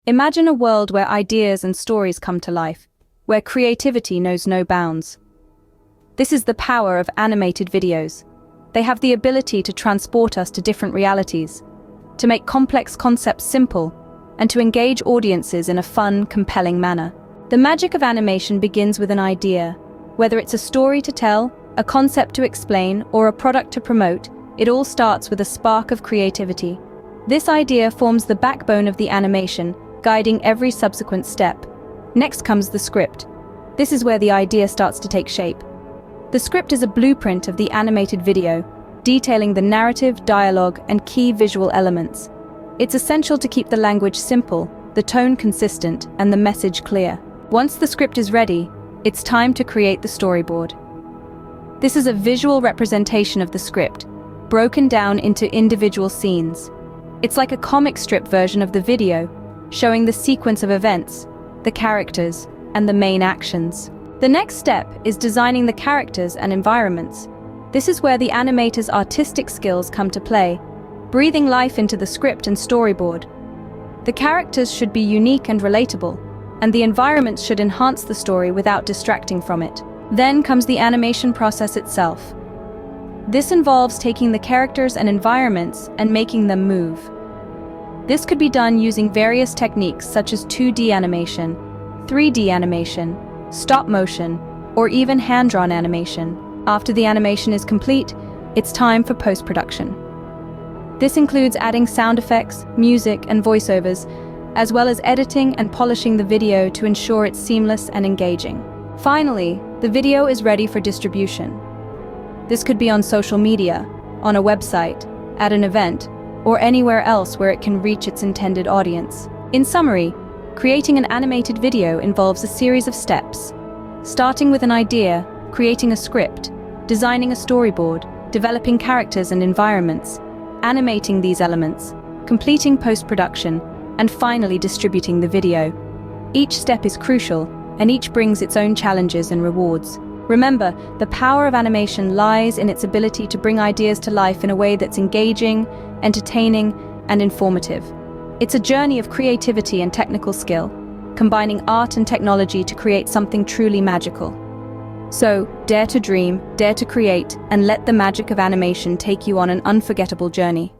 Imagine a world where ideas and stories come to life, where creativity knows no bounds. This is the power of animated videos. They have the ability to transport us to different realities, to make complex concepts simple, and to engage audiences in a fun, compelling manner. The magic of animation begins with an idea. Whether it's a story to tell, a concept to explain, or a product to promote, it all starts with a spark of creativity. This idea forms the backbone of the animation, guiding every subsequent step. Next comes the script. This is where the idea starts to take shape. The script is a blueprint of the animated video, detailing the narrative, dialogue, and key visual elements. It's essential to keep the language simple, the tone consistent, and the message clear. Once the script is ready, it's time to create the storyboard. This is a visual representation of the script, broken down into individual scenes. It's like a comic strip version of the video, showing the sequence of events, the characters, and the main actions. The next step is designing the characters and environments. This is where the animator's artistic skills come to play, breathing life into the script and storyboard. The characters should be unique and relatable, and the environments should enhance the story without distracting from it. Then comes the animation process itself. This involves taking the characters and environments and making them move. This could be done using various techniques such as 2D animation, 3D animation, stop motion, or even hand-drawn animation. After the animation is complete, it's time for post-production. This includes adding sound effects, music, and voiceovers, as well as editing and polishing the video to ensure it's seamless and engaging. Finally, the video is ready for distribution. This could be on social media, on a website, at an event, or anywhere else where it can reach its intended audience. In summary, creating an animated video involves a series of steps, starting with an idea, creating a script, designing a storyboard, developing characters and environments, animating these elements, completing post-production, and finally distributing the video. Each step is crucial, and each brings its own challenges and rewards. Remember, the power of animation lies in its ability to bring ideas to life in a way that's engaging, entertaining, and informative. It's a journey of creativity and technical skill, combining art and technology to create something truly magical. So, dare to dream, dare to create, and let the magic of animation take you on an unforgettable journey.